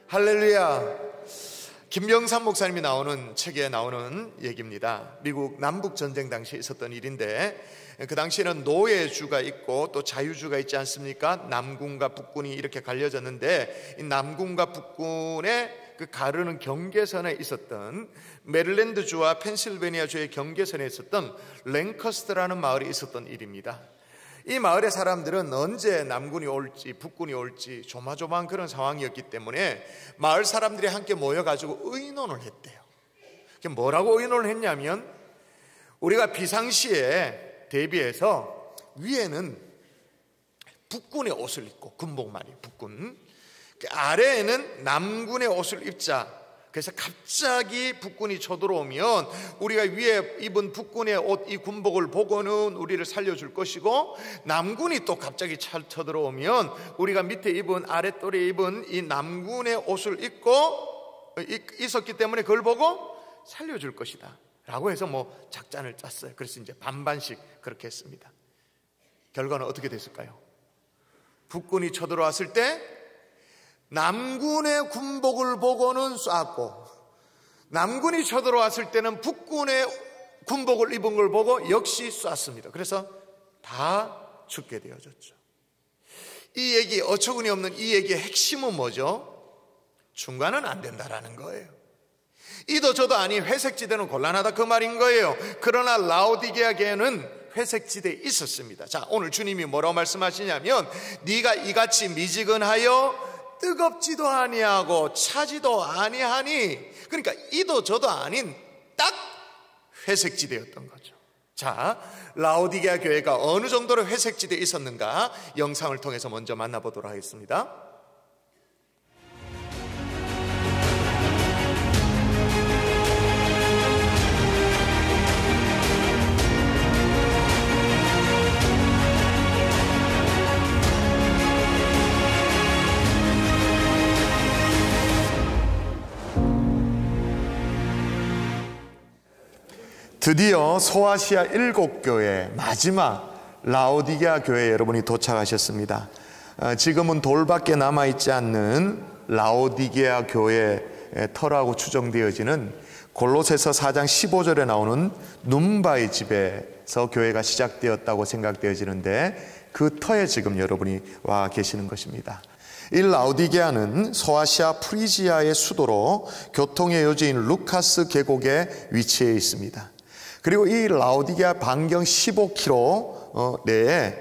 할렐루야. 김병삼 목사님이 나오는 책에 나오는 얘기입니다. 미국 남북전쟁 당시에 있었던 일인데, 그 당시에는 노예주가 있고 또 자유주가 있지 않습니까? 남군과 북군이 이렇게 갈려졌는데, 이 남군과 북군의 그 가르는 경계선에 있었던, 메릴랜드주와 펜실베니아주의 경계선에 있었던 랭커스터라는 마을이 있었던 일입니다. 이 마을의 사람들은 언제 남군이 올지 북군이 올지 조마조마한 그런 상황이었기 때문에 마을 사람들이 함께 모여가지고 의논을 했대요. 뭐라고 의논을 했냐면, 우리가 비상시에 대비해서 위에는 북군의 옷을 입고, 군복만이 북군, 아래에는 남군의 옷을 입자. 그래서 갑자기 북군이 쳐들어오면 우리가 위에 입은 북군의 옷, 이 군복을 보고는 우리를 살려줄 것이고, 남군이 또 갑자기 쳐들어오면 우리가 밑에 입은, 아랫돌에 입은 이 남군의 옷을 입고 있었기 때문에 그걸 보고 살려줄 것이다 라고 해서 작전을 짰어요. 그래서 이제 반반씩 그렇게 했습니다. 결과는 어떻게 됐을까요? 북군이 쳐들어왔을 때 남군의 군복을 보고는 쐈고, 남군이 쳐들어왔을 때는 북군의 군복을 입은 걸 보고 역시 쐈습니다. 그래서 다 죽게 되어졌죠. 이 얘기, 어처구니 없는 이 얘기의 핵심은 뭐죠? 중간은 안 된다라는 거예요. 이도 저도 아닌 회색지대는 곤란하다, 그 말인 거예요. 그러나 라오디게아 교회는 회색지대에 있었습니다. 자, 오늘 주님이 뭐라고 말씀하시냐면, 네가 이같이 미지근하여 뜨겁지도 아니하고 차지도 아니하니, 그러니까 이도 저도 아닌 딱 회색지대였던 거죠. 자, 라오디게아 교회가 어느 정도로 회색지대에 있었는가 영상을 통해서 먼저 만나보도록 하겠습니다. 드디어 소아시아 7교회 마지막 라오디게아 교회에 여러분이 도착하셨습니다. 지금은 돌밖에 남아있지 않는 라오디게아 교회 터라고 추정되어지는 골로새서 4장 15절에 나오는 눈바의 집에서 교회가 시작되었다고 생각되어지는데, 그 터에 지금 여러분이 와 계시는 것입니다. 이 라오디게아는 소아시아 프리지아의 수도로 교통의 요지인 루카스 계곡에 위치해 있습니다. 그리고 이 라오디게아 반경 15km 내에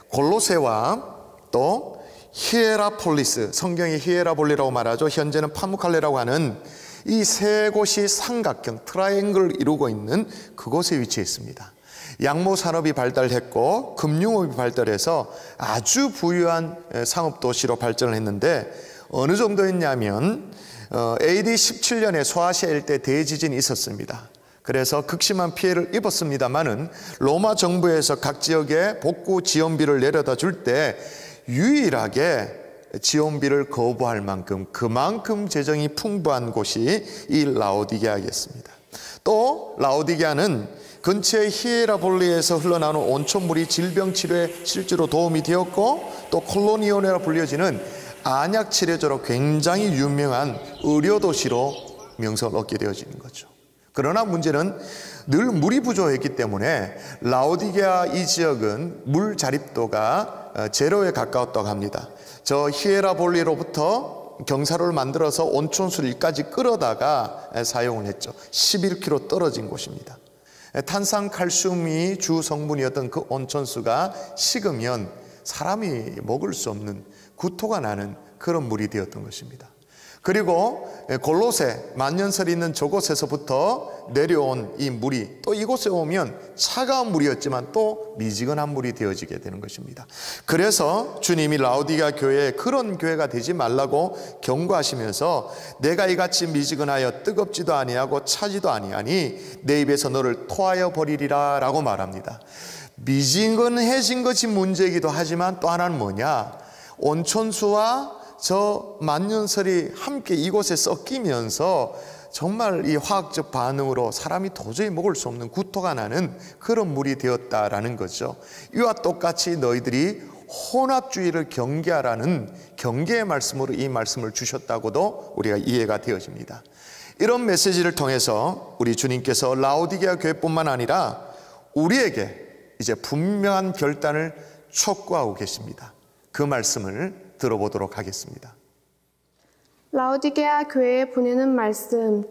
골로새와 또 히에라폴리스, 성경의 히에라볼리라고 말하죠. 현재는 파무칼레라고 하는 이 세 곳이 삼각형 트라이앵글을 이루고 있는 그곳에 위치해 있습니다. 양모 산업이 발달했고 금융업이 발달해서 아주 부유한 상업도시로 발전을 했는데, 어느 정도였냐면 AD 17년에 소아시아 일대 대지진이 있었습니다. 그래서 극심한 피해를 입었습니다만은 로마 정부에서 각 지역에 복구 지원비를 내려다 줄 때 유일하게 지원비를 거부할 만큼, 그만큼 재정이 풍부한 곳이 이 라오디게아였습니다. 또 라오디게아는 근처의 히에라볼리에서 흘러나오는 온천물이 질병 치료에 실제로 도움이 되었고, 또 콜로니오네라 불려지는 안약 치료제로 굉장히 유명한 의료도시로 명성을 얻게 되어지는 거죠. 그러나 문제는 늘 물이 부족했기 때문에 라오디게아 이 지역은 물 자립도가 제로에 가까웠다고 합니다. 저 히에라볼리로부터 경사로를 만들어서 온천수를 여기까지 끌어다가 사용을 했죠. 11km 떨어진 곳입니다. 탄산칼슘이 주 성분이었던 그 온천수가 식으면 사람이 먹을 수 없는 구토가 나는 그런 물이 되었던 것입니다. 그리고 골로새, 만년설이 있는 저곳에서부터 내려온 이 물이 또 이곳에 오면 차가운 물이었지만 또 미지근한 물이 되어지게 되는 것입니다. 그래서 주님이 라오디게아 교회에 그런 교회가 되지 말라고 경고하시면서, 내가 이같이 미지근하여 뜨겁지도 아니하고 차지도 아니하니 내 입에서 너를 토하여 버리리라 라고 말합니다. 미지근해진 것이 문제이기도 하지만 또 하나는 뭐냐, 온천수와 저 만년설이 함께 이곳에 섞이면서 정말 이 화학적 반응으로 사람이 도저히 먹을 수 없는 구토가 나는 그런 물이 되었다라는 거죠. 이와 똑같이 너희들이 혼합주의를 경계하라는 경계의 말씀으로 이 말씀을 주셨다고도 우리가 이해가 되어집니다. 이런 메시지를 통해서 우리 주님께서 라오디게아 교회뿐만 아니라 우리에게 이제 분명한 결단을 촉구하고 계십니다. 그 말씀을 들어보도록 하겠습니다. 라오디게아 교회에 보내는 말씀,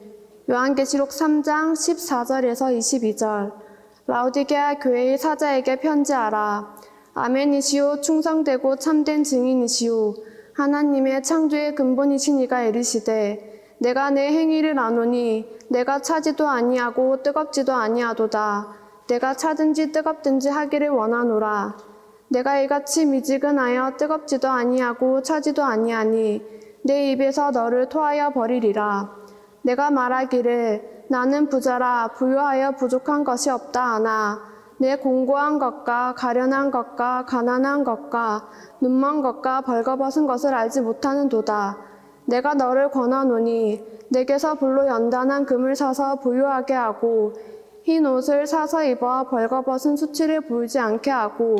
요한계시록 3장 14절에서 22절. 라오디게아 교회의 사자에게 편지하라. 아멘이시오, 충성되고 참된 증인이시오, 하나님의 창조의 근본이신 이가 이르시되, 내가 내 행위를 아노니 내가 차지도 아니하고 뜨겁지도 아니하도다. 내가 차든지 뜨겁든지 하기를 원하노라. 내가 이같이 미지근하여 뜨겁지도 아니하고 차지도 아니하니 내 입에서 너를 토하여 버리리라. 내가 말하기를 나는 부자라 부유하여 부족한 것이 없다 하나 내 공고한 것과 가련한 것과 가난한 것과 눈먼 것과 벌거벗은 것을 알지 못하는도다. 내가 너를 권하노니 내게서 불로 연단한 금을 사서 부유하게 하고 흰 옷을 사서 입어 벌거벗은 수치를 보이지 않게 하고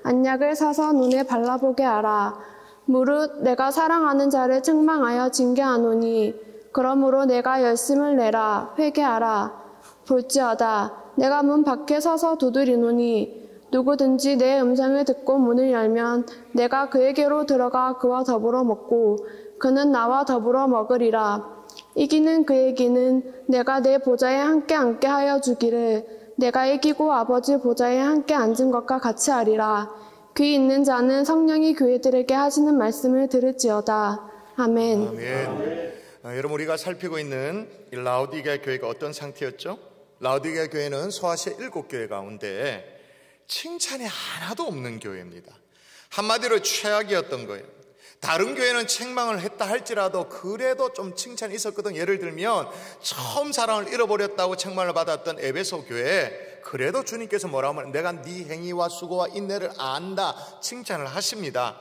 안약을 사서 눈에 발라보게 하라. 무릇 내가 사랑하는 자를 책망하여 징계하노니 그러므로 내가 열심을 내라. 회개하라. 볼지어다 내가 문 밖에 서서 두드리노니 누구든지 내 음성을 듣고 문을 열면 내가 그에게로 들어가 그와 더불어 먹고 그는 나와 더불어 먹으리라. 이기는 그에게는 내가 내 보좌에 함께 앉게 하여 주기를 내가 이기고 아버지 보좌에 함께 앉은 것과 같이 하리라. 귀 있는 자는 성령이 교회들에게 하시는 말씀을 들을지어다. 아멘. 아멘. 여러분, 우리가 살피고 있는 이 라오디게아 교회가 어떤 상태였죠? 라오디게아 교회는 소아시아 7교회 가운데 칭찬이 하나도 없는 교회입니다. 한마디로 최악이었던 거예요. 다른 교회는 책망을 했다 할지라도 그래도 좀 칭찬이 있었거든. 예를 들면 처음 사랑을 잃어버렸다고 책망을 받았던 에베소 교회, 그래도 주님께서 뭐라고 하면 내가 네 행위와 수고와 인내를 안다 칭찬을 하십니다.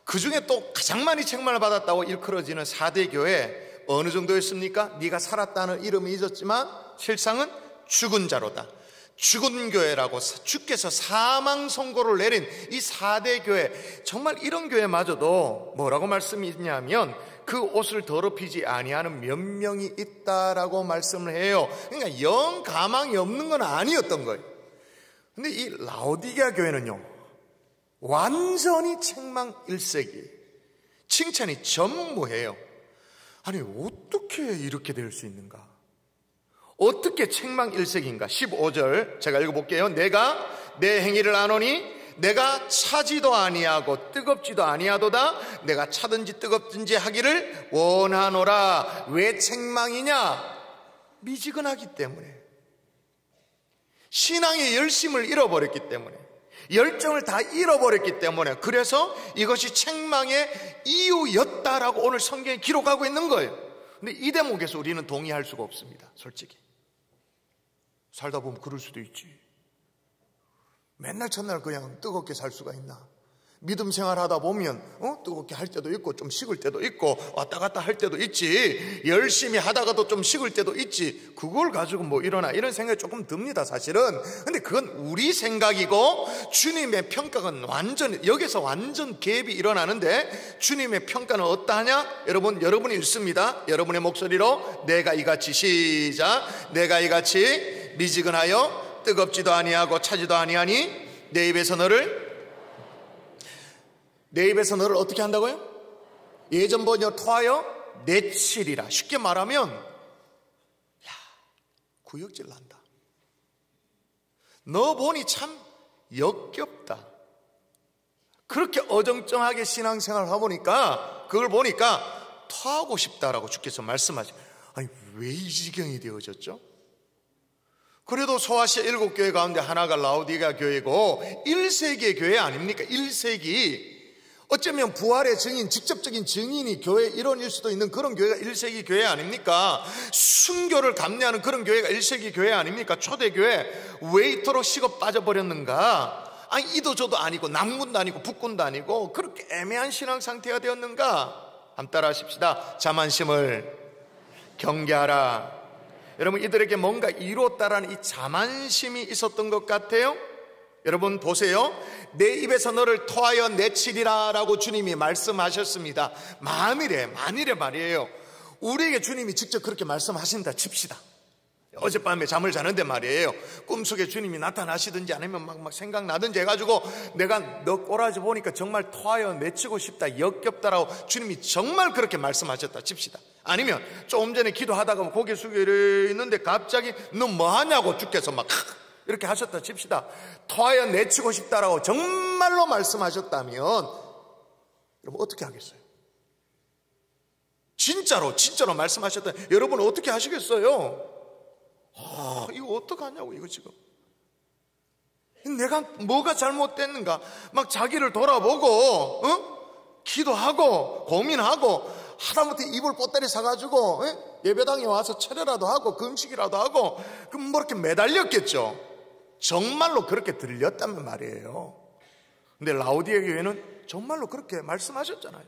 그 중에 또 가장 많이 책망을 받았다고 일컬어지는 4대 교회, 어느 정도였습니까? 네가 살았다는 이름이 있었지만 실상은 죽은 자로다. 죽은 교회라고 주께서 사망 선고를 내린 이 4대 교회, 정말 이런 교회마저도 뭐라고 말씀이 있냐면 그 옷을 더럽히지 아니하는 몇 명이 있다라고 말씀을 해요. 그러니까 영 가망이 없는 건 아니었던 거예요. 근데 이 라오디게아 교회는요, 완전히 책망 일색이에요. 칭찬이 전무해요. 아니, 어떻게 이렇게 될 수 있는가? 어떻게 책망 일색인가? 15절 제가 읽어볼게요. 내가 내 행위를 아노니 내가 차지도 아니하고 뜨겁지도 아니하도다. 내가 차든지 뜨겁든지 하기를 원하노라. 왜 책망이냐? 미지근하기 때문에, 신앙의 열심을 잃어버렸기 때문에, 열정을 다 잃어버렸기 때문에, 그래서 이것이 책망의 이유였다라고 오늘 성경에 기록하고 있는 거예요. 근데 이 대목에서 우리는 동의할 수가 없습니다. 솔직히 살다 보면 그럴 수도 있지. 맨날 첫날 그냥 뜨겁게 살 수가 있나? 믿음 생활하다 보면 뜨겁게 할 때도 있고 좀 식을 때도 있고 왔다 갔다 할 때도 있지. 열심히 하다가도 좀 식을 때도 있지. 그걸 가지고 뭐 이러나 이런 생각이 조금 듭니다, 사실은. 근데 그건 우리 생각이고 주님의 평가는 완전, 여기서 완전 갭이 일어나는데 주님의 평가는 어떠하냐? 여러분이 읽습니다. 여러분의 목소리로 내가 이같이, 시작, 내가 이같이 미지근하여 뜨겁지도 아니하고 차지도 아니하니 내 입에서 너를 어떻게 한다고요? 예전 번역 토하여 내치리라. 쉽게 말하면 구역질 난다. 너 보니 참 역겹다. 그렇게 어정쩡하게 신앙생활을 해보니까, 그걸 보니까 토하고 싶다라고 주께서 말씀하시죠. 아니, 왜 이 지경이 되어졌죠? 그래도 소아시아 7교회 가운데 하나가 라오디게아 교회고 1세기의 교회 아닙니까? 1세기. 어쩌면 부활의 증인, 직접적인 증인이 교회 일원일 수도 있는 그런 교회가 1세기 교회 아닙니까? 순교를 감내하는 그런 교회가 1세기 교회 아닙니까? 초대교회. 왜 이토록 식어 빠져버렸는가? 아니, 이도저도 아니고 남군도 아니고 북군도 아니고 그렇게 애매한 신앙 상태가 되었는가? 한번 따라 하십시다. 자만심을 경계하라. 여러분, 이들에게 뭔가 이루었다라는 이 자만심이 있었던 것 같아요. 여러분 보세요. 내 입에서 너를 토하여 내치리라 라고 주님이 말씀하셨습니다. 만일에 말이에요. 우리에게 주님이 직접 그렇게 말씀하신다 칩시다. 어젯밤에 잠을 자는데 말이에요. 꿈속에 주님이 나타나시든지 아니면 막 생각나든지 해가지고 내가 너 꼬라지 보니까 정말 토하여 내치고 싶다, 역겹다라고 주님이 정말 그렇게 말씀하셨다 칩시다. 아니면 조금 전에 기도하다가 고개 숙여 있는데 갑자기 너 뭐하냐고 주께서 막 이렇게 하셨다 칩시다. 토하여 내치고 싶다라고 정말로 말씀하셨다면 여러분 어떻게 하겠어요? 진짜로 말씀하셨다. 여러분 어떻게 하시겠어요? 이거 어떡하냐고, 이거 지금. 내가 뭐가 잘못됐는가? 막 자기를 돌아보고, 기도하고, 고민하고, 하다못해 이불 뽀따리 사가지고, 예배당에 와서 철회라도 하고, 금식이라도 하고, 그럼 뭐 이렇게 매달렸겠죠. 정말로 그렇게 들렸다면 말이에요. 근데 라오디게 교회는 정말로 그렇게 말씀하셨잖아요.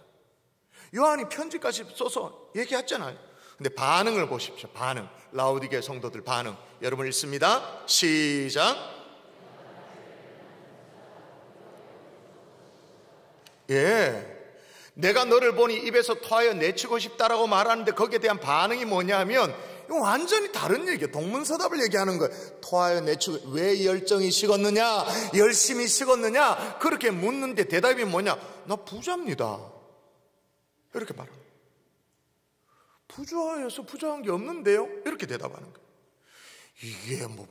요한이 편지까지 써서 얘기했잖아요. 근데 반응을 보십시오. 반응. 라오디게 성도들 반응. 여러분 읽습니다. 시작. 내가 너를 보니 입에서 토하여 내치고 싶다라고 말하는데 거기에 대한 반응이 뭐냐면 이거 완전히 다른 얘기예요. 동문서답을 얘기하는 거예요. 토하여 내치고 왜 열정이 식었느냐, 열심히 식었느냐 그렇게 묻는데 대답이 뭐냐? 나 부자입니다. 이렇게 말합니다. 부자여서 부자한 게 없는데요? 이렇게 대답하는 거예요. 이게 뭐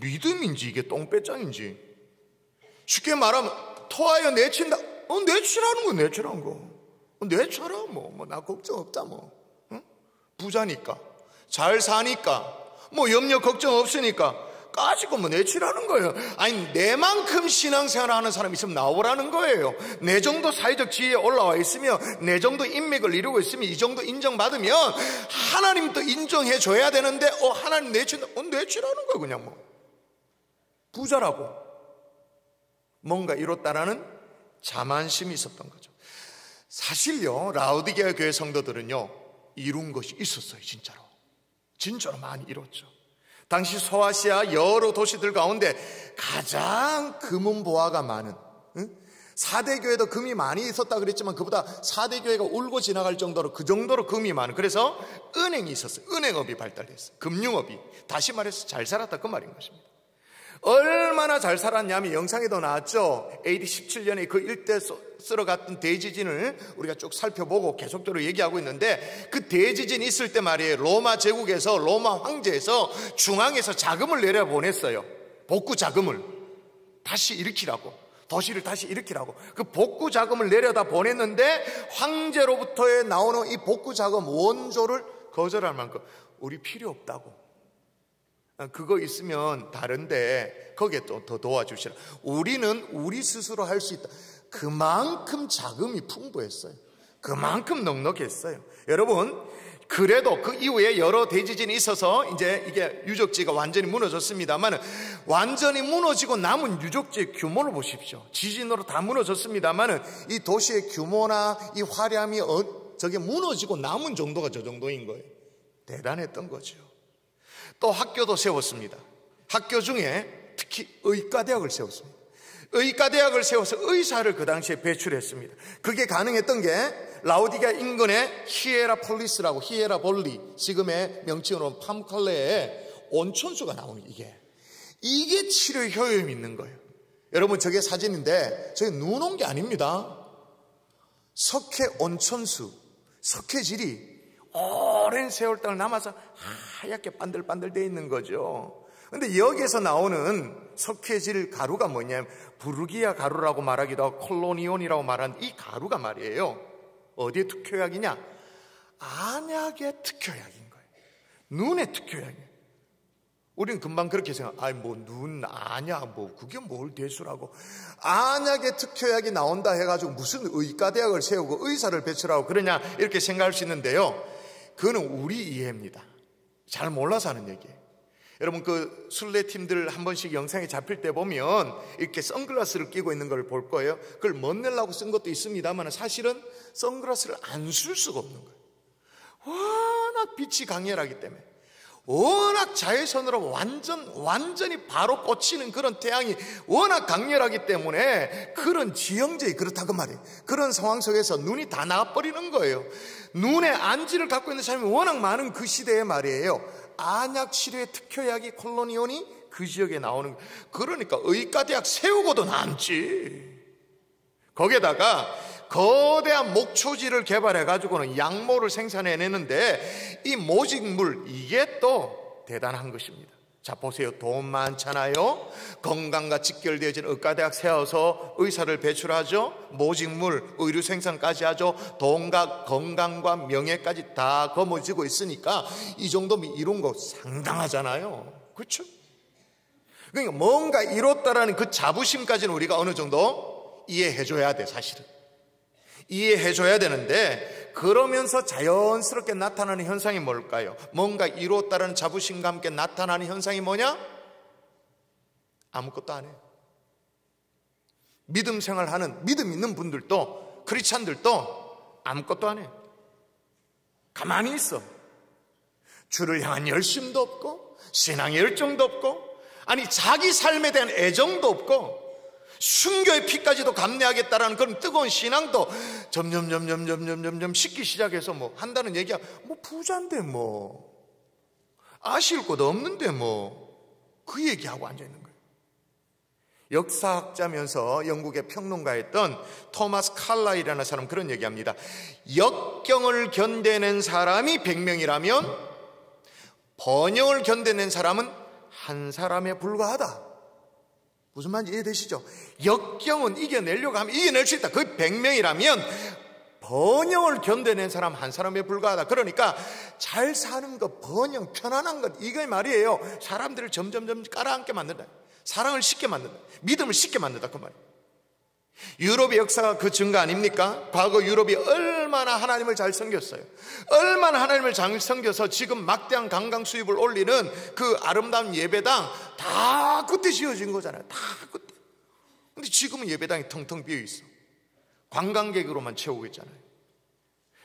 믿음인지 이게 똥배짱인지. 쉽게 말하면 토하여 내친다. 내치라는 거, 내치라는 거. 내쳐라 뭐 나 걱정 없다 뭐. 응? 부자니까, 잘 사니까, 뭐 염려 걱정 없으니까 까짓거 뭐 내치라는 거예요. 아니 내만큼 신앙생활 하는 사람이 있으면 나오라는 거예요. 내 정도 사회적 지위에 올라와 있으며 내 정도 인맥을 이루고 있으면 이 정도 인정받으면 하나님도 인정해 줘야 되는데 하나님 내친다. 내치라는 거예요. 그냥 뭐 부자라고 뭔가 이뤘다라는 자만심이 있었던 거죠. 사실요 라오디게아 교회 성도들은요 이룬 것이 있었어요. 진짜로 많이 이뤘죠. 당시 소아시아 여러 도시들 가운데 가장 금은 보화가 많은 4대 교회도 금이 많이 있었다 그랬지만 그보다 4대 교회가 울고 지나갈 정도로 그 정도로 금이 많은, 그래서 은행이 있었어요. 은행업이 발달했어요. 금융업이. 다시 말해서 잘 살았다 그 말인 것입니다. 얼마나 잘 살았냐면 영상에도 나왔죠. AD 17년에 그 일대 쓸어갔던 대지진을 우리가 쭉 살펴보고 계속적으로 얘기하고 있는데 그 대지진이 있을 때 말이에요. 로마 제국에서 로마 황제에서 중앙에서 자금을 내려보냈어요. 복구 자금을 다시 일으키라고, 도시를 다시 일으키라고 그 복구 자금을 내려다 보냈는데 황제로부터의 나오는 이 복구 자금 원조를 거절할 만큼 우리 필요 없다고. 그거 있으면 다른데 거기에 또 더 도와주시라. 우리는 우리 스스로 할 수 있다. 그만큼 자금이 풍부했어요. 그만큼 넉넉했어요. 여러분 그래도 그 이후에 여러 대지진이 있어서 이제 이게 유적지가 완전히 무너졌습니다만 완전히 무너지고 남은 유적지의 규모를 보십시오. 지진으로 다 무너졌습니다만 이 도시의 규모나 이 화려함이 저게 무너지고 남은 정도가 저 정도인 거예요. 대단했던 거죠. 또 학교도 세웠습니다. 학교 중에 특히 의과대학을 세웠습니다. 의과대학을 세워서 의사를 그 당시에 배출했습니다. 그게 가능했던 게 라오디게아 인근의 히에라폴리스라고, 히에라볼리, 지금의 명칭으로 팜칼레에 온천수가 나오는 이게 치료 효용이 있는 거예요. 여러분 저게 사진인데 저게 눈 온 게 아닙니다. 석회 온천수, 석회질이 오랜 세월 동안 남아서 하얗게 반들반들 되어 있는 거죠. 근데 여기에서 나오는 석회질 가루가 뭐냐면 부르기아 가루라고 말하기도 하고 콜로니온이라고 말하는 이 가루가 말이에요. 어디에 특효약이냐? 안약의 특효약인 거예요. 눈의 특효약이에요. 우리는 금방 그렇게 생각, 뭐 눈, 안약, 뭐 그게 뭘 대수라고. 안약의 특효약이 나온다 해가지고 무슨 의과대학을 세우고 의사를 배출하고 그러냐 이렇게 생각할 수 있는데요. 그거는 우리 이해입니다. 잘 몰라서 하는 얘기예요. 여러분 그 순례팀들 한 번씩 영상에 잡힐 때 보면 이렇게 선글라스를 끼고 있는 걸 볼 거예요. 그걸 멋내려고 쓴 것도 있습니다만 사실은 선글라스를 안 쓸 수가 없는 거예요. 워낙 빛이 강렬하기 때문에. 워낙 자외선으로 완전히 바로 꽂히는 그런 태양이 워낙 강렬하기 때문에 그런 지형제에 그렇다고 말이에요. 그런 상황 속에서 눈이 다 나와버리는 거예요. 눈에 안지를 갖고 있는 사람이 워낙 많은 그 시대에 말이에요. 안약 치료의 특효약이 콜로니온이 그 지역에 나오는 거예요. 그러니까 의과대학 세우고도 남지. 거기에다가 거대한 목초지를 개발해 가지고는 약모를 생산해내는데 이 모직물, 이게 또 대단한 것입니다. 자, 보세요. 돈 많잖아요. 건강과 직결되어진 의과대학 세워서 의사를 배출하죠. 모직물, 의류 생산까지 하죠. 돈과 건강과 명예까지 다 거머쥐고 있으니까 이 정도면 이룬 거 상당하잖아요. 그렇죠? 그러니까 뭔가 이뤘다라는 그 자부심까지는 우리가 어느 정도 이해해줘야 돼, 사실은. 이해해줘야 되는데, 그러면서 자연스럽게 나타나는 현상이 뭘까요? 뭔가 이루었다는 자부심과 함께 나타나는 현상이 뭐냐? 아무것도 안 해요. 믿음 생활하는, 믿음 있는 분들도, 크리스찬들도 아무것도 안 해요. 가만히 있어. 주를 향한 열심도 없고, 신앙의 열정도 없고, 아니 자기 삶에 대한 애정도 없고, 순교의 피까지도 감내하겠다라는 그런 뜨거운 신앙도 점점 식기 시작해서 뭐 한다는 얘기야. 뭐 부자인데 뭐 아쉬울 것도 없는데 뭐 그 얘기하고 앉아있는 거예요. 역사학자면서 영국의 평론가였던 토마스 칼라일이라는 사람 그런 얘기합니다. 역경을 견뎌낸 사람이 100명이라면 번영을 견뎌낸 사람은 한 사람에 불과하다. 무슨 말인지 이해되시죠? 역경은 이겨내려고 하면 이겨낼 수 있다. 거의 100명이라면 번영을 견뎌낸 사람 한 사람에 불과하다. 그러니까 잘 사는 것, 번영, 편안한 것, 이거 말이에요. 사람들을 점점 깔아앉게 만든다. 사랑을 쉽게 만든다. 믿음을 쉽게 만든다. 그 말이에요. 유럽의 역사가 그 증거 아닙니까? 과거 유럽이 얼마나 하나님을 잘 섬겼어요. 얼마나 하나님을 잘 섬겨서 지금 막대한 관광 수입을 올리는 그 아름다운 예배당 다 그때 지어진 거잖아요. 다 그때. 근데 지금은 예배당이 텅텅 비어 있어. 관광객으로만 채우고 있잖아요.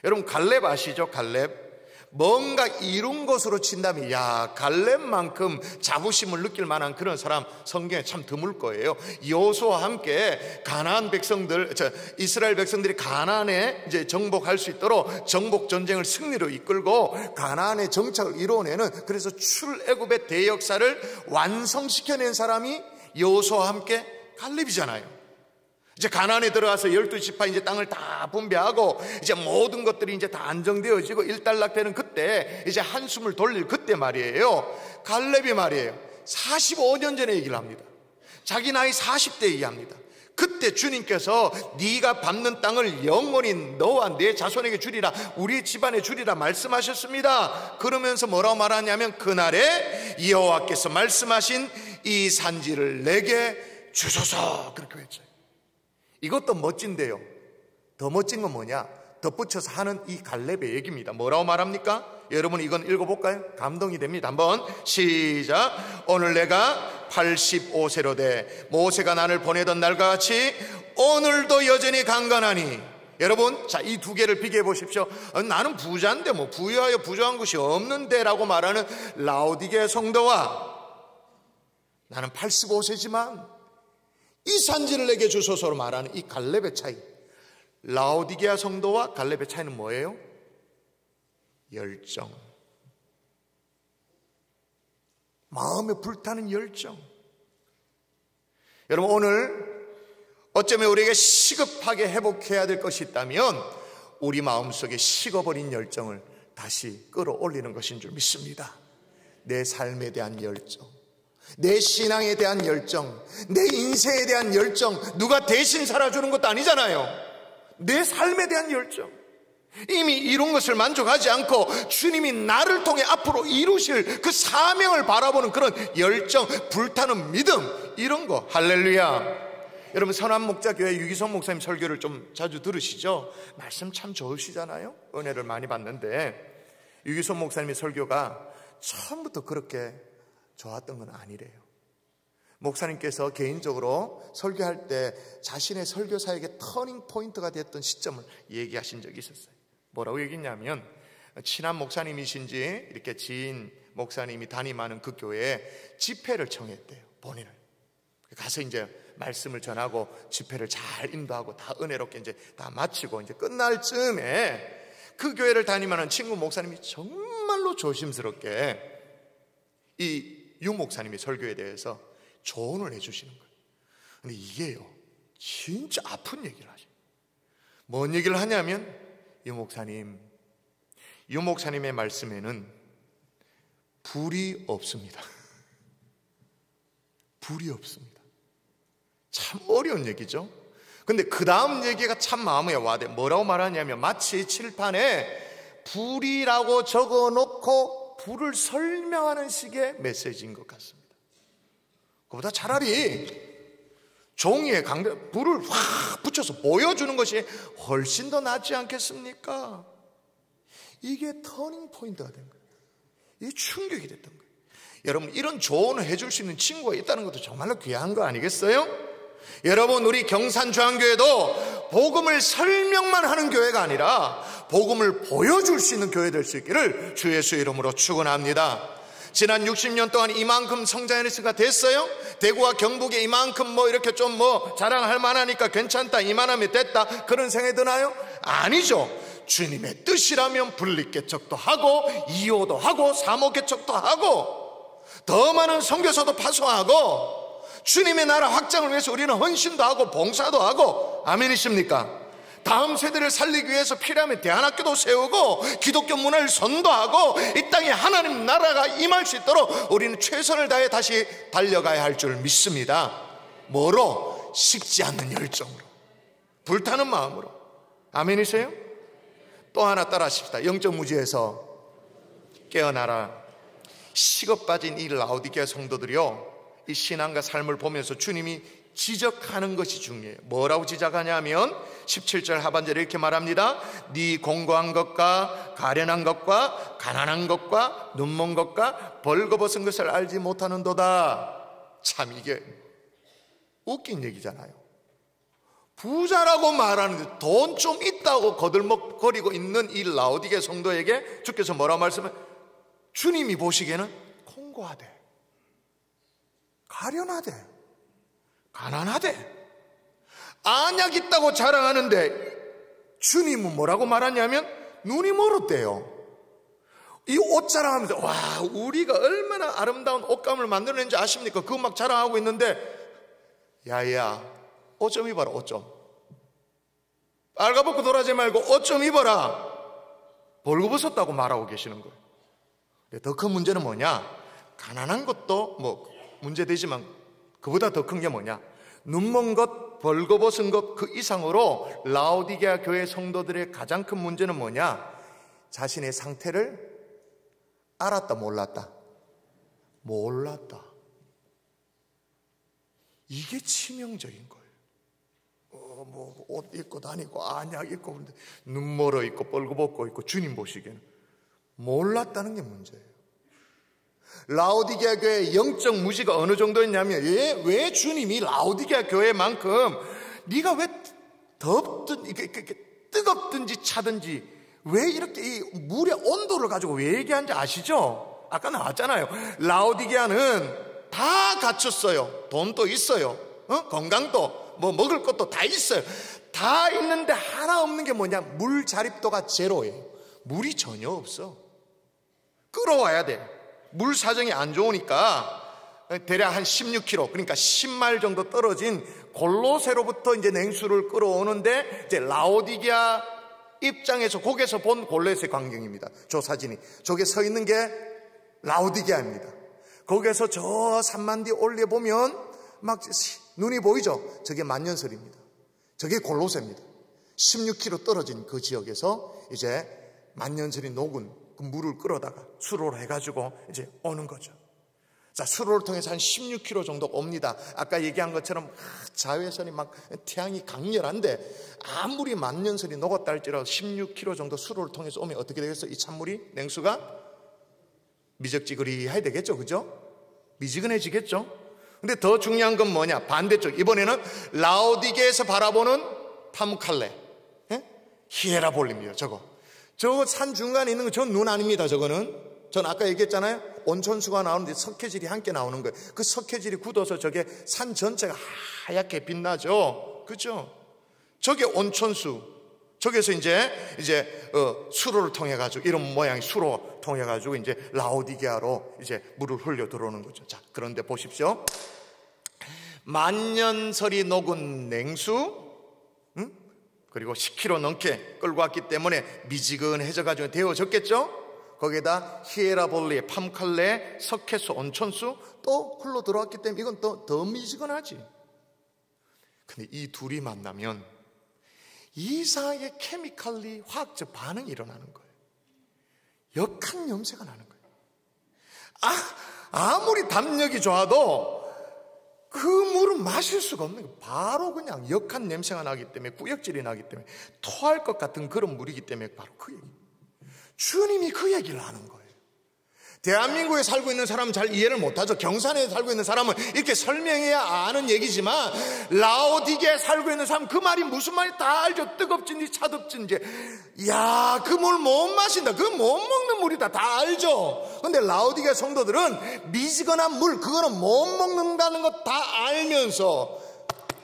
여러분 갈렙 아시죠? 갈렙. 뭔가 이룬 것으로 친다면 야, 갈렙만큼 자부심을 느낄 만한 그런 사람 성경에 참 드물 거예요. 여호수아와 함께 가나안 백성들, 이스라엘 백성들이 가나안에 이제 정복할 수 있도록 정복 전쟁을 승리로 이끌고 가나안의 정착을 이루어내는, 그래서 출애굽의 대역사를 완성시켜낸 사람이 여호수아와 함께 갈렙이잖아요. 이제 가나안에 들어가서 12지파 이제 땅을 다 분배하고 이제 모든 것들이 이제 다 안정되어지고 일단락되는 그때, 이제 한숨을 돌릴 그때 말이에요. 갈렙이 말이에요. 45년 전에 얘기를 합니다. 자기 나이 40대 얘기합니다. 그때 주님께서 네가 밟는 땅을 영원히 너와 내 자손에게 주리라, 우리 집안에 주리라 말씀하셨습니다. 그러면서 뭐라고 말하냐면 그날에 여호와께서 말씀하신 이 산지를 내게 주소서, 그렇게 했죠. 이것도 멋진데요. 더 멋진 건 뭐냐? 덧붙여서 하는 이 갈렙의 얘기입니다. 뭐라고 말합니까? 여러분 이건 읽어볼까요? 감동이 됩니다. 한번 시작. 오늘 내가 85세로 돼 모세가 나를 보내던 날과 같이 오늘도 여전히 강건하니. 여러분, 자, 이 두 개를 비교해 보십시오. 나는 부자인데 뭐 부유하여 부족한 것이 없는데 라고 말하는 라오디게 성도와 나는 85세지만 이 산지를 내게 주소서로 말하는 이 갈렙의 차이. 라오디게아 성도와 갈렙의 차이는 뭐예요? 열정. 마음에 불타는 열정. 여러분 오늘 어쩌면 우리에게 시급하게 회복해야 될 것이 있다면 우리 마음속에 식어버린 열정을 다시 끌어올리는 것인 줄 믿습니다. 내 삶에 대한 열정, 내 신앙에 대한 열정, 내 인생에 대한 열정. 누가 대신 살아주는 것도 아니잖아요. 내 삶에 대한 열정. 이미 이룬 것을 만족하지 않고 주님이 나를 통해 앞으로 이루실 그 사명을 바라보는 그런 열정, 불타는 믿음, 이런 거. 할렐루야. 여러분 선한목자교회 유기성 목사님 설교를 좀 자주 들으시죠? 말씀 참 좋으시잖아요. 은혜를 많이 받는데 유기성 목사님의 설교가 처음부터 그렇게 좋았던 건 아니래요. 목사님께서 개인적으로 설교할 때 자신의 설교사에게 터닝 포인트가 됐던 시점을 얘기하신 적이 있었어요. 뭐라고 얘기했냐면 친한 목사님이신지 이렇게 지인 목사님이 담임하는 그 교회에 집회를 청했대요. 본인을 가서 이제 말씀을 전하고 집회를 잘 인도하고 다 은혜롭게 이제 다 마치고 이제 끝날 즈음에 그 교회를 담임하는 친구 목사님이 정말로 조심스럽게 이 유 목사님의 설교에 대해서 조언을 해주시는 거예요. 근데 이게요, 진짜 아픈 얘기를 하죠. 뭔 얘기를 하냐면, 유 목사님의 말씀에는 불이 없습니다. 불이 없습니다. 참 어려운 얘기죠. 근데 그 다음 얘기가 참 마음에 와닿아요. 뭐라고 말하냐면, 마치 칠판에 불이라고 적어놓고 불을 설명하는 식의 메시지인 것 같습니다. 그보다 차라리 종이에 불을 확 붙여서 보여주는 것이 훨씬 더 낫지 않겠습니까? 이게 터닝 포인트가 된 거예요. 이게 충격이 됐던 거예요. 여러분, 이런 조언을 해줄 수 있는 친구가 있다는 것도 정말로 귀한 거 아니겠어요? 여러분, 우리 경산중앙교회도 복음을 설명만 하는 교회가 아니라 복음을 보여줄 수 있는 교회 될 수 있기를 주 예수의 이름으로 축원합니다. 지난 60년 동안 이만큼 성장의 수가 됐어요? 대구와 경북에 이만큼 이렇게 좀 자랑할 만하니까 괜찮다, 이만하면 됐다, 그런 생각이 드나요? 아니죠. 주님의 뜻이라면 분립개척도 하고 2호도 하고 3호 개척도 하고 더 많은 선교사도 파송하고 주님의 나라 확장을 위해서 우리는 헌신도 하고 봉사도 하고, 아멘이십니까? 다음 세대를 살리기 위해서 필요하면 대안학교도 세우고 기독교 문화를 선도하고 이 땅에 하나님 나라가 임할 수 있도록 우리는 최선을 다해 다시 달려가야 할 줄 믿습니다. 뭐로? 식지 않는 열정으로, 불타는 마음으로. 아멘이세요? 또 하나 따라 하십시다. 영적 무지에서 깨어나라. 식어 빠진 이 라오디게아 성도들이요, 이 신앙과 삶을 보면서 주님이 지적하는 것이 중요해요. 뭐라고 지적하냐면 17절 하반절에 이렇게 말합니다. 네 공고한 것과 가련한 것과 가난한 것과 눈먼 것과 벌거벗은 것을 알지 못하는도다. 참 이게 웃긴 얘기잖아요. 부자라고 말하는데 돈 좀 있다고 거들먹거리고 있는 이 라오디게아 성도에게 주께서 뭐라고 말씀해? 주님이 보시기에는 공고하대, 가련하대, 가난하대, 안약 있다고 자랑하는데 주님은 뭐라고 말하냐면 눈이 멀었대요. 이 옷 자랑하면서 와, 우리가 얼마나 아름다운 옷감을 만들어낸지 아십니까? 그거 막 자랑하고 있는데, 야야, 옷 좀 입어라. 옷 좀 빨가벗고 돌아지 말고 옷 좀 입어라. 벌거벗었다고 말하고 계시는 거예요. 더 큰 문제는 뭐냐? 가난한 것도 문제되지만 그보다 더 큰 게 뭐냐? 눈먼 것, 벌거벗은 것 그 이상으로 라오디게아 교회 성도들의 가장 큰 문제는 뭐냐? 자신의 상태를 알았다, 몰랐다? 몰랐다. 이게 치명적인 거예요. 옷 입고 다니고 안약 입고 그런데 눈 멀어 있고 벌거벗고 있고 주님 보시기에는 몰랐다는 게 문제예요. 라오디게아 교회의 영적 무지가 어느 정도였냐면, 왜 주님이 라오디게아 교회만큼 네가 왜 뜨겁든지 차든지 왜 이렇게 이 물의 온도를 가지고 왜 얘기하는지 아시죠? 아까 나왔잖아요. 라오디게아는 다 갖췄어요. 돈도 있어요. 건강도 먹을 것도 다 있어요. 다 있는데 하나 없는 게 뭐냐? 물 자립도가 제로예요. 물이 전혀 없어. 끌어와야 돼. 물 사정이 안 좋으니까 대략 한 16km, 그러니까 10마일 정도 떨어진 골로새로부터 이제 냉수를 끌어오는데, 이제 라오디게아 입장에서 거기서 본 골로새 광경입니다. 저 사진이 저게 서 있는 게 라오디게아입니다. 거기에서 저 산만 뒤 올려보면 막 눈이 보이죠? 저게 만년설입니다. 저게 골로새입니다. 16km 떨어진 그 지역에서 이제 만년설이 녹은 그 물을 끌어다가 수로로 해가지고 이제 오는 거죠. 자, 수로를 통해서 한 16km 정도 옵니다. 아까 얘기한 것처럼 자외선이 막 태양이 강렬한데 아무리 만년설이 녹았다 할지라도 16km 정도 수로를 통해서 오면 어떻게 되겠어요? 이 찬물이, 냉수가 미적지근해야 되겠죠, 그죠? 미지근해지겠죠. 근데 더 중요한 건 뭐냐? 반대쪽, 이번에는 라오디게에서 바라보는 파무칼레, 히에라볼입니다. 저거 산 중간에 있는 거 저 눈 아닙니다. 저거는 전 아까 얘기했잖아요. 온천수가 나오는데 석회질이 함께 나오는 거예요. 그 석회질이 굳어서 저게 산 전체가 하얗게 빛나죠. 그죠? 저게 온천수. 저기서 이제 수로를 통해 가지고 이런 모양의 수로 통해 가지고 이제 라오디게아로 이제 물을 흘려 들어오는 거죠. 자, 그런데 보십시오. 만년설이 녹은 냉수, 그리고 10kg 넘게 끌고 왔기 때문에 미지근해져 가지고 데워졌겠죠. 거기에다 히에라볼리, 팜칼레, 석회수, 온천수 또 흘러 들어왔기 때문에 이건 더 미지근하지. 근데 이 둘이 만나면 이상하게 케미칼리 화학적 반응이 일어나는 거예요. 역한 염세가 나는 거예요. 아무리 담력이 좋아도 그 물은 마실 수가 없는 거예요. 바로 그냥 역한 냄새가 나기 때문에, 구역질이 나기 때문에, 토할 것 같은 그런 물이기 때문에 바로 그 얘기. 주님이 그 얘기를 하는 거예요. 대한민국에 살고 있는 사람은 잘 이해를 못하죠. 경산에 살고 있는 사람은 이렇게 설명해야 아는 얘기지만 라오디게에 살고 있는 사람은 그 말이 무슨 말인지 다 알죠. 뜨겁진지 차덥진지. 야, 그 물 못 마신다. 그 못 먹는 물이다. 다 알죠. 근데 라오디게 성도들은 미지근한 물, 그거는 못 먹는다는 거 다 알면서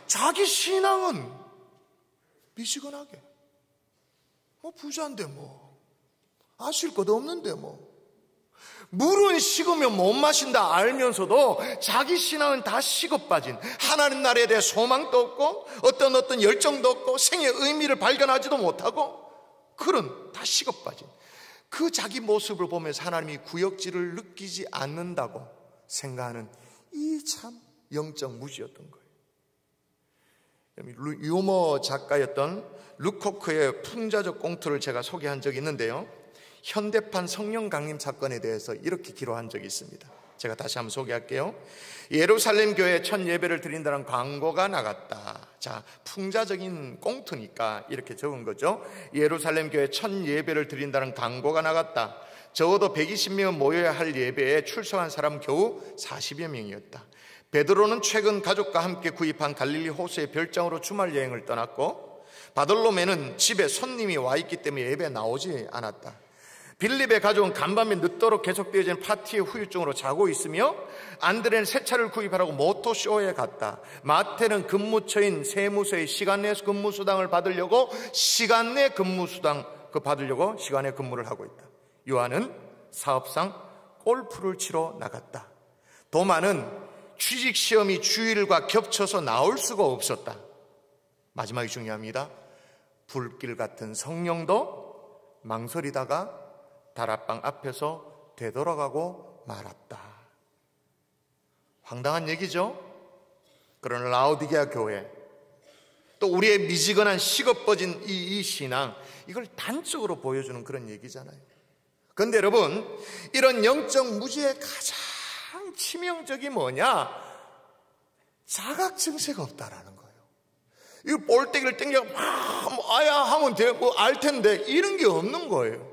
자기 신앙은 미지근하게. 부자인데 아실 것도 없는데 물은 식으면 못 마신다 알면서도 자기 신앙은 다 식어 빠진, 하나님 나라에 대해 소망도 없고 어떤 열정도 없고 생의 의미를 발견하지도 못하고 그런 다 식어 빠진 그 자기 모습을 보면서 하나님이 구역질을 느끼지 않는다고 생각하는 이 참 영적 무지였던 거예요. 유머 작가였던 루코크의 풍자적 꽁트를 제가 소개한 적이 있는데요, 현대판 성령 강림 사건에 대해서 이렇게 기록한 적이 있습니다. 제가 다시 한번 소개할게요. 예루살렘 교회에 첫 예배를 드린다는 광고가 나갔다. 자, 풍자적인 꽁트니까 이렇게 적은 거죠. 예루살렘 교회에 첫 예배를 드린다는 광고가 나갔다. 적어도 120명은 모여야 할 예배에 출석한 사람 겨우 40여 명이었다. 베드로는 최근 가족과 함께 구입한 갈릴리 호수의 별장으로 주말 여행을 떠났고, 바돌로메는 집에 손님이 와 있기 때문에 예배에 나오지 않았다. 빌립의 가족은 간밤에 늦도록 계속되어지는 파티의 후유증으로 자고 있으며, 안드레는 새 차를 구입하라고 모토쇼에 갔다. 마태는 근무처인 세무서의 시간 내 근무수당을 받으려고 시간 내 근무수당 받으려고 시간 내 근무를 하고 있다. 요한은 사업상 골프를 치러 나갔다. 도마는 취직시험이 주일과 겹쳐서 나올 수가 없었다. 마지막이 중요합니다. 불길 같은 성령도 망설이다가 다락방 앞에서 되돌아가고 말았다. 황당한 얘기죠. 그러나 라오디게아 교회, 또 우리의 미지근한 식어버진 이 신앙, 이걸 단적으로 보여주는 그런 얘기잖아요. 그런데 여러분, 이런 영적 무지의 가장 치명적이 뭐냐? 자각 증세가 없다라는 거예요. 이거 볼때기를 땡겨 아야 하면 알 텐데 이런 게 없는 거예요.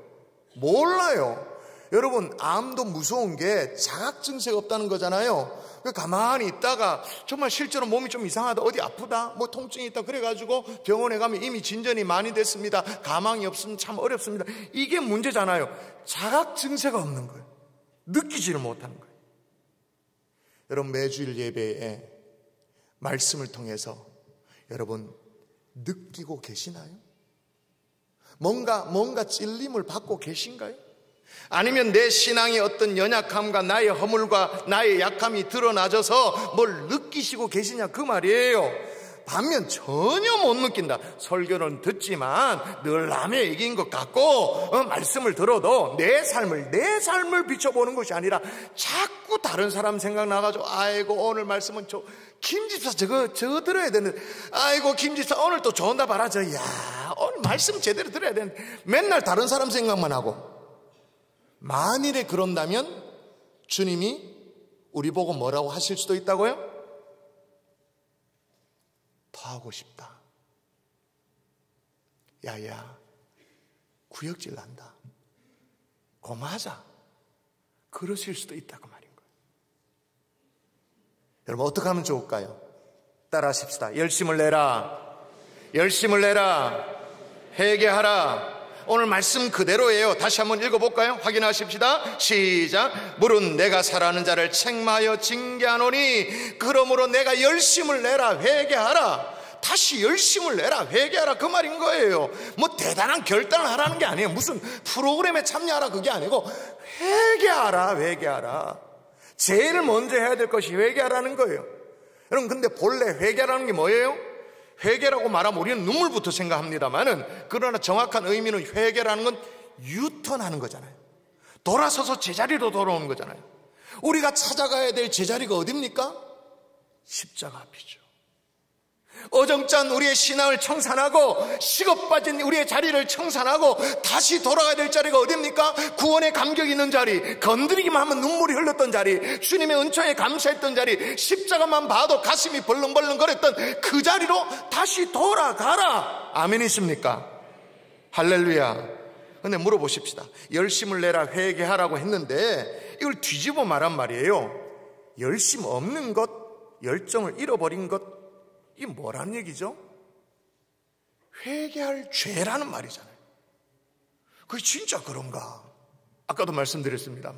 몰라요. 여러분, 암도 무서운 게 자각 증세가 없다는 거잖아요. 가만히 있다가 정말 실제로 몸이 좀 이상하다, 어디 아프다, 통증이 있다 그래가지고 병원에 가면 이미 진전이 많이 됐습니다. 가망이 없으면 참 어렵습니다. 이게 문제잖아요. 자각 증세가 없는 거예요. 느끼지를 못하는 거예요. 여러분, 매주일 예배에 말씀을 통해서 여러분 느끼고 계시나요? 뭔가 찔림을 받고 계신가요? 아니면 내 신앙의 어떤 연약함과 나의 허물과 나의 약함이 드러나져서 뭘 느끼시고 계시냐 그 말이에요. 반면 전혀 못 느낀다. 설교는 듣지만 늘 남의 얘기인 것 같고 말씀을 들어도 내 삶을 비춰보는 것이 아니라 자꾸 다른 사람 생각나가지고 아이고 오늘 말씀은 김 집사 저거 들어야 되는데, 아이고 김 집사 오늘 또 좋은 답 알아줘. 야, 오늘 말씀 제대로 들어야 되는데 맨날 다른 사람 생각만 하고. 만일에 그런다면 주님이 우리 보고 뭐라고 하실 수도 있다고요? 더 하고 싶다. 야야, 구역질 난다. 고마하자. 그러실 수도 있다고 말인 거예요. 여러분, 어떻게 하면 좋을까요? 따라 하십시다. 열심을 내라. 열심을 내라. 회개하라. 오늘 말씀 그대로예요. 다시 한번 읽어볼까요? 확인하십시다. 시작. 물은 내가 사랑하는 자를 책망하여 징계하노니 그러므로 내가 열심을 내라 회개하라. 다시 열심을 내라 회개하라 그 말인 거예요. 뭐 대단한 결단을 하라는 게 아니에요. 무슨 프로그램에 참여하라 그게 아니고 회개하라. 회개하라. 제일 먼저 해야 될 것이 회개하라는 거예요. 여러분, 근데 본래 회개라는 게 뭐예요? 회개라고 말하면 우리는 눈물부터 생각합니다만은, 그러나 정확한 의미는 회개라는 건 유턴하는 거잖아요. 돌아서서 제자리로 돌아오는 거잖아요. 우리가 찾아가야 될 제자리가 어딥니까? 십자가 앞이죠. 어정짠 우리의 신앙을 청산하고 식어 빠진 우리의 자리를 청산하고 다시 돌아가야 될 자리가 어딥니까? 구원의 감격이 있는 자리, 건드리기만 하면 눈물이 흘렀던 자리, 주님의 은총에 감사했던 자리, 십자가만 봐도 가슴이 벌렁벌렁 거렸던 그 자리로 다시 돌아가라. 아멘이십니까? 할렐루야. 근데 물어보십시다. 열심을 내라 회개하라고 했는데 이걸 뒤집어 말한 말이에요. 열심 없는 것, 열정을 잃어버린 것, 이게 뭐라는 얘기죠? 회개할 죄라는 말이잖아요. 그게 진짜 그런가? 아까도 말씀드렸습니다.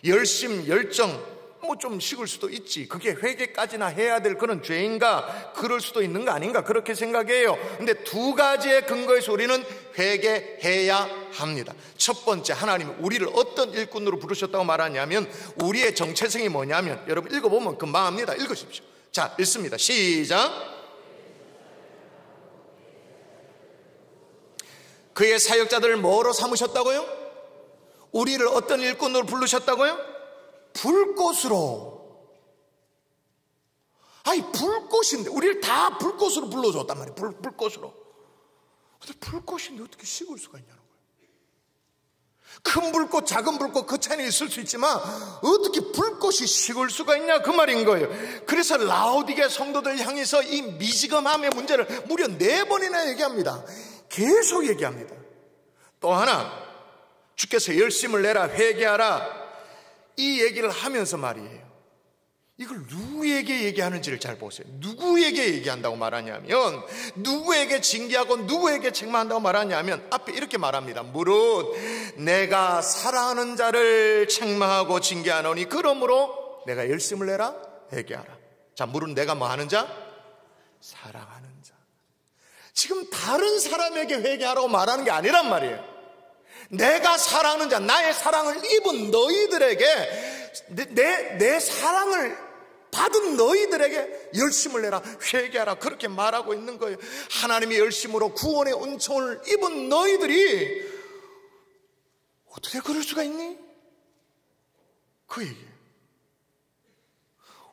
열심, 열정 뭐 좀 식을 수도 있지. 그게 회개까지나 해야 될 그런 죄인가? 그럴 수도 있는 거 아닌가? 그렇게 생각해요. 근데 두 가지의 근거에서 우리는 회개해야 합니다. 첫 번째, 하나님이 우리를 어떤 일꾼으로 부르셨다고 말하냐면 우리의 정체성이 뭐냐면, 여러분 읽어보면 금방 합니다. 읽으십시오. 자, 읽습니다. 시작. 그의 사역자들을 뭐로 삼으셨다고요? 우리를 어떤 일꾼으로 부르셨다고요? 불꽃으로. 아니, 불꽃인데 우리를 다 불꽃으로 불러줬단 말이에요. 불꽃으로. 근데 불꽃인데 어떻게 식을 수가 있냐는 거예요. 큰 불꽃, 작은 불꽃 그 차이는 있을 수 있지만 어떻게 불꽃이 식을 수가 있냐 그 말인 거예요. 그래서 라오디게 성도들 향해서 이 미지근함의 문제를 무려 4번이나 얘기합니다. 계속 얘기합니다. 또 하나, 주께서 열심을 내라 회개하라 이 얘기를 하면서 말이에요. 이걸 누구에게 얘기하는지를 잘 보세요. 누구에게 얘기한다고 말하냐면, 누구에게 징계하고 누구에게 책망한다고 말하냐면 앞에 이렇게 말합니다. 무릇 내가 사랑하는 자를 책망하고 징계하노니 그러므로 내가 열심을 내라 회개하라. 자, 무릇 내가 뭐 하는 자? 사랑하는 자. 지금 다른 사람에게 회개하라고 말하는 게 아니란 말이에요. 내가 사랑하는 자, 나의 사랑을 입은 너희들에게, 내 사랑을 받은 너희들에게 열심을 내라 회개하라 그렇게 말하고 있는 거예요. 하나님의 열심으로 구원의 은총을 입은 너희들이 어떻게 그럴 수가 있니? 그 얘기예요.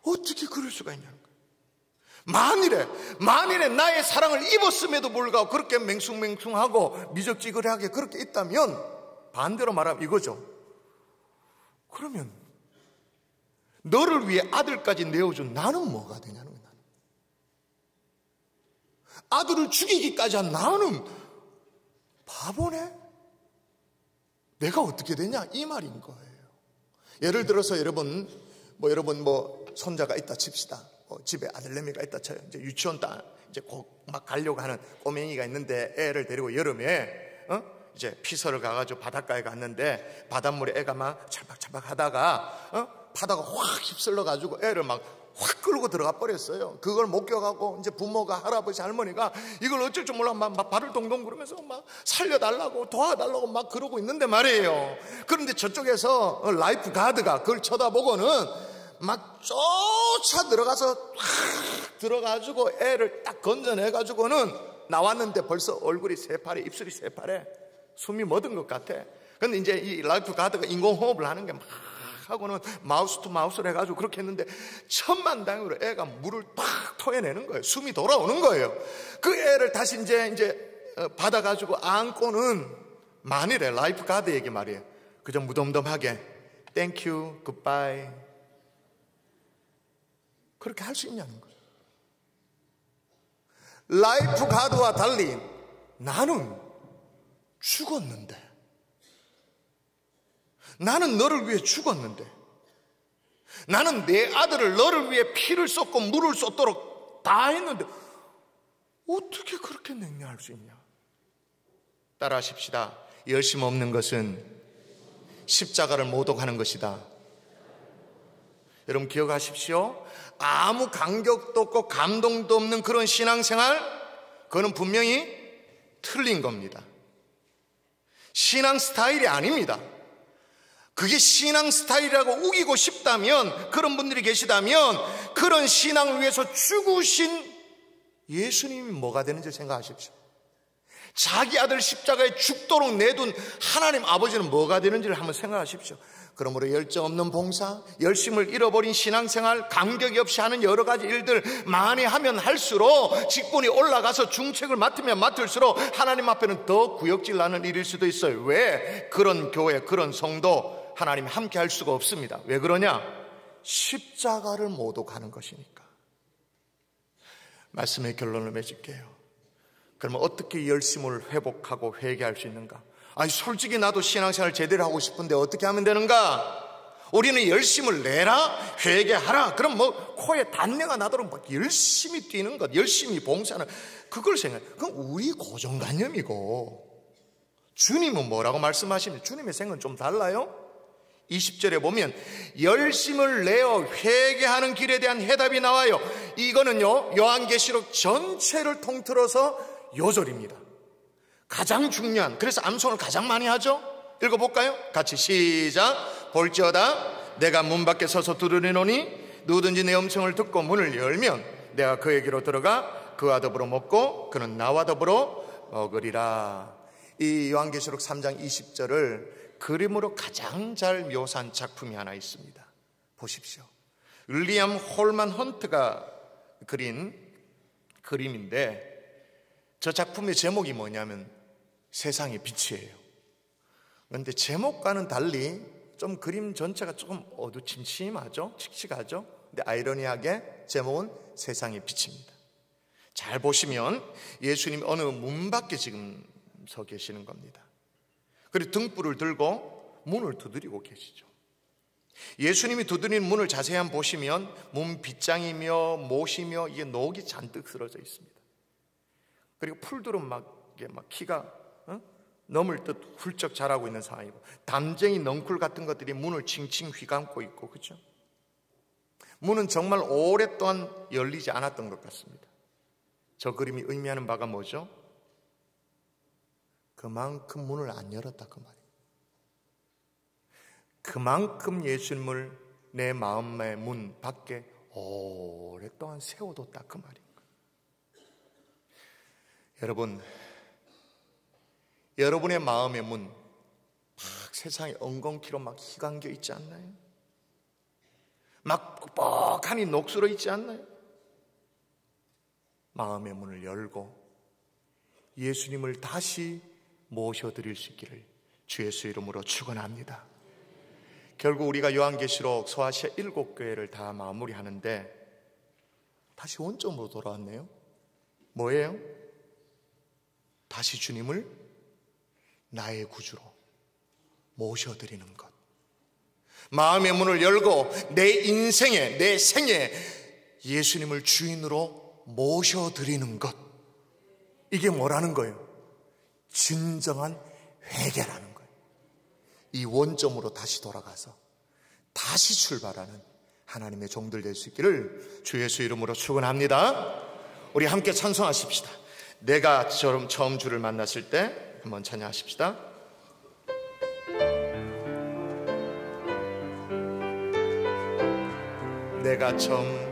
어떻게 그럴 수가 있냐는 거예요. 만일에 나의 사랑을 입었음에도 불구하고 그렇게 맹숭맹숭하고 미적지근하게 그렇게 있다면, 반대로 말하면 이거죠. 그러면 너를 위해 아들까지 내어준 나는 뭐가 되냐는 거예요. 아들을 죽이기까지 한 나는 바보네? 내가 어떻게 되냐 이 말인 거예요. 예를 들어서 여러분 손자가 있다 칩시다. 집에 아들내미가 있다 쳐요. 이제 유치원 이제 막 가려고 하는 꼬맹이가 있는데 애를 데리고 여름에 이제 피서를 가가지고 바닷가에 갔는데 바닷물에 애가 막 찰박찰박 하다가 바다가 확 휩쓸려가지고 애를 막 확 끌고 들어가 버렸어요. 그걸 목격하고 이제 부모가, 할아버지, 할머니가 이걸 어쩔 줄 몰라 막 발을 동동 구르면서 막 살려달라고 도와달라고 막 그러고 있는데 말이에요. 그런데 저쪽에서 라이프 가드가 그걸 쳐다보고는 막 쫓아 들어가서 들어가지고 애를 딱 건져내가지고는 나왔는데 벌써 얼굴이 새파래, 입술이 새파래, 숨이 멎은 것 같아. 근데 이제 이 라이프 가드가 인공호흡을 하는 게 막 하고는 마우스 투 마우스를 해가지고 그렇게 했는데 천만다행으로 애가 물을 팍 토해내는 거예요. 숨이 돌아오는 거예요. 그 애를 다시 이제 받아가지고 안고는, 만일에 라이프 가드 얘기 말이에요. 그저 무덤덤하게 땡큐, 굿바이 그렇게 할 수 있냐는 거예요. 라이프 가드와 달리 나는 죽었는데, 나는 너를 위해 죽었는데, 나는 내 아들을 너를 위해 피를 쏟고 물을 쏟도록 다 했는데 어떻게 그렇게 냉랭할 수 있냐? 따라하십시다. 열심 없는 것은 십자가를 모독하는 것이다. 여러분 기억하십시오. 아무 감격도 없고 감동도 없는 그런 신앙생활, 그거는 분명히 틀린 겁니다. 신앙 스타일이 아닙니다. 그게 신앙 스타일이라고 우기고 싶다면, 그런 분들이 계시다면 그런 신앙을 위해서 죽으신 예수님이 뭐가 되는지 생각하십시오. 자기 아들 십자가에 죽도록 내둔 하나님 아버지는 뭐가 되는지를 한번 생각하십시오. 그러므로 열정 없는 봉사, 열심을 잃어버린 신앙생활, 감격이 없이 하는 여러 가지 일들 많이 하면 할수록, 직분이 올라가서 중책을 맡으면 맡을수록 하나님 앞에는 더 구역질 나는 일일 수도 있어요. 왜? 그런 교회, 그런 성도 하나님이 함께 할 수가 없습니다. 왜 그러냐? 십자가를 모독하는 것이니까. 말씀의 결론을 맺을게요. 그러면 어떻게 열심을 회복하고 회개할 수 있는가? 아니 솔직히 나도 신앙생활 제대로 하고 싶은데 어떻게 하면 되는가? 우리는 열심을 내라, 회개하라. 그럼 뭐 코에 단내가 나도록 막 열심히 뛰는 것, 열심히 봉사하는, 그걸 생각해. 그건 우리 고정관념이고, 주님은 뭐라고 말씀하시면 주님의 생각은 좀 달라요. 20절에 보면 열심을 내어 회개하는 길에 대한 해답이 나와요. 이거는요 요한계시록 전체를 통틀어서 요절입니다. 가장 중요한, 그래서 암송을 가장 많이 하죠. 읽어볼까요? 같이 시작. 볼지어다 내가 문 밖에 서서 두드리노니 누구든지 내 음성을 듣고 문을 열면 내가 그에게로 들어가 그와 더불어 먹고 그는 나와 더불어 먹으리라. 이 요한계시록 3장 20절을 그림으로 가장 잘 묘사한 작품이 하나 있습니다. 보십시오. 윌리엄 홀만 헌트가 그린 그림인데, 저 작품의 제목이 뭐냐면 세상의 빛이에요. 그런데 제목과는 달리 좀 그림 전체가 조금 어두침침하죠? 칙칙하죠? 근데 아이러니하게 제목은 세상의 빛입니다. 잘 보시면 예수님이 어느 문 밖에 지금 서 계시는 겁니다. 그리고 등불을 들고 문을 두드리고 계시죠. 예수님이 두드리는 문을 자세히 한번 보시면 문 빗장이며 못이며 이게 녹이 잔뜩 쓰러져 있습니다. 그리고 풀들은 막 키가 넘을 듯 훌쩍 자라고 있는 상황이고, 담쟁이 넝쿨 같은 것들이 문을 칭칭 휘감고 있고, 그렇죠? 문은 정말 오랫동안 열리지 않았던 것 같습니다. 저 그림이 의미하는 바가 뭐죠? 그만큼 문을 안 열었다 그 말이에요. 그만큼 예수님을 내 마음의 문 밖에 오랫동안 세워뒀다 그 말이에요. 여러분, 여러분의 마음의 문, 막 세상에 엉겅퀴로 막 희감겨 있지 않나요? 막 뻑뻑하니 녹슬어 있지 않나요? 마음의 문을 열고 예수님을 다시 모셔드릴 수 있기를 주 예수 이름으로 축원합니다. 결국 우리가 요한계시록 소아시아 7교회를 다 마무리하는데 다시 원점으로 돌아왔네요. 뭐예요? 다시 주님을 나의 구주로 모셔드리는 것. 마음의 문을 열고 내 인생에, 내 생에 예수님을 주인으로 모셔드리는 것. 이게 뭐라는 거예요? 진정한 회개라는 거예요. 이 원점으로 다시 돌아가서 다시 출발하는 하나님의 종들 될 수 있기를 주 예수 이름으로 축원합니다. 우리 함께 찬송하십시다. 내가 처음 주를 만났을 때 한번 찬양하십시다. 내가 처음